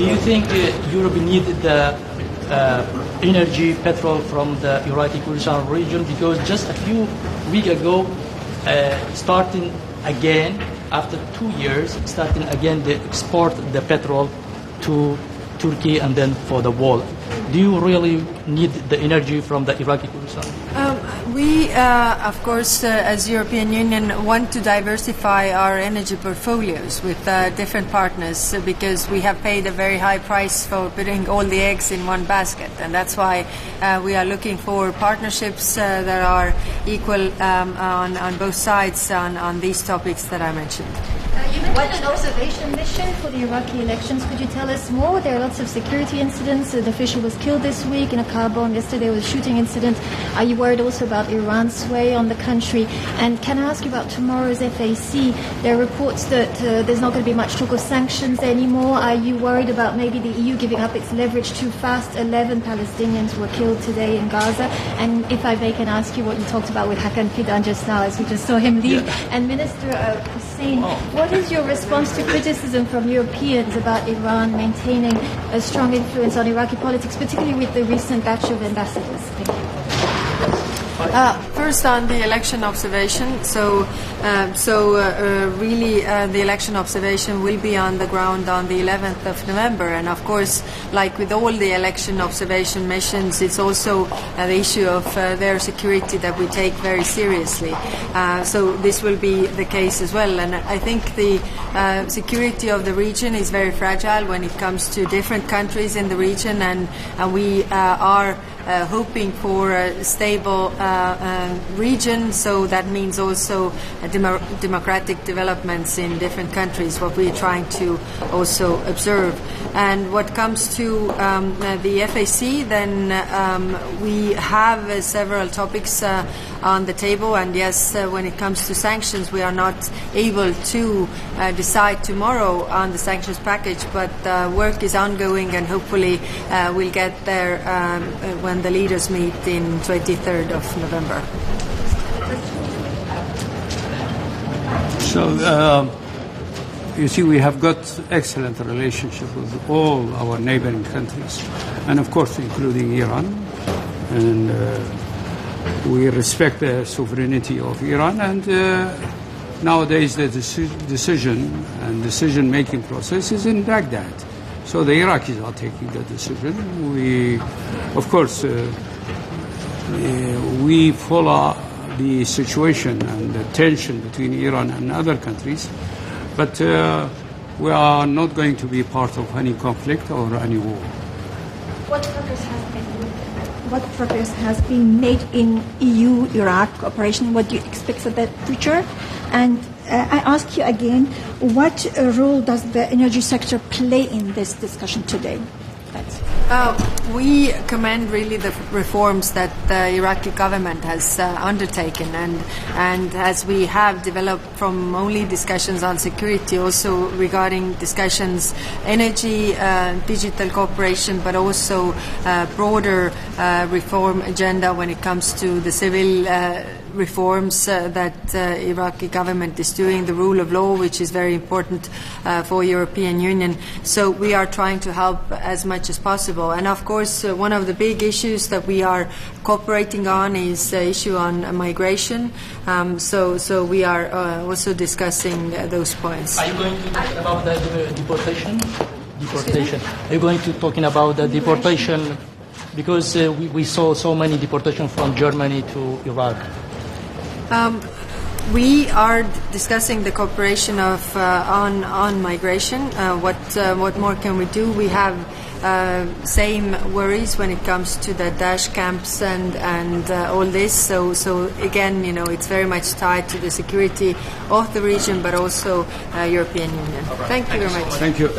Do you think Europe needed the energy, petrol from the Iraqi Kurdistan region? Because just a few weeks ago, starting again, after 2 years, starting again, they export the petrol to Turkey and then for the wall. Do you really need the energy from the Iraqi Kurdistan? We, of course, as European Union, want to diversify our energy portfolios with different partners because we have paid a very high price for putting all the eggs in one basket, and that's why we are looking for partnerships that are equal on both sides on these topics that I mentioned. You mentioned an observation mission for the Iraqi elections. Could you tell us more? There are lots of security incidents. An official was killed this week in a car bomb. Yesterday there was a shooting incident. Are you worried also about Iran's sway on the country? And can I ask you about tomorrow's FAC? There are reports that there's not going to be much talk of sanctions anymore. Are you worried about maybe the EU giving up its leverage too fast? 11 Palestinians were killed today in Gaza. And if I may, can ask you what you talked about with Hakan Fidan just now, as we just saw him leave. Yeah. And Minister Hussein, what is your response to criticism from Europeans about Iran maintaining a strong influence on Iraqi politics, particularly with the recent batch of ambassadors? Thank you. First on the election observation, really the election observation will be on the ground on the 11th of November, and of course, like with all the election observation missions, it's also the issue of their security that we take very seriously. So this will be the case as well, and I think the security of the region is very fragile when it comes to different countries in the region, and we are hoping for a stable region, so that means also democratic developments in different countries, what we're trying to also observe. And what comes to the FAC, then we have several topics on the table, and yes, when it comes to sanctions, we are not able to decide tomorrow on the sanctions package, but work is ongoing, and hopefully we'll get there when the leaders meet in 23rd of November. So, you see, we have got excellent relationship with all our neighboring countries, and of course including Iran, and we respect the sovereignty of Iran, and nowadays the decision and decision-making process is in Baghdad. So the Iraqis are taking the decision. We, of course, we follow the situation and the tension between Iran and other countries, but we are not going to be part of any conflict or any war. What progress has been made in EU-Iraq cooperation? What do you expect for the future? And I ask you again, what role does the energy sector play in this discussion today? Thanks. We commend really the reforms that the Iraqi government has undertaken, and as we have developed from only discussions on security, also regarding discussions energy, digital cooperation, but also broader reform agenda when it comes to the civil reforms that Iraqi government is doing, the rule of law, which is very important for European Union. So we are trying to help as much as possible. And of course, one of the big issues that we are cooperating on is the issue on migration. So we are also discussing those points. Are you going to talk about the deportation? Are you going to talking about the deportation? Because we saw so many deportations from Germany to Iraq. We are discussing the cooperation of on migration. What more can we do? We have same worries when it comes to the Daesh camps and all this. So again, it's very much tied to the security of the region, but also European Union. Thank you very much. Thank you.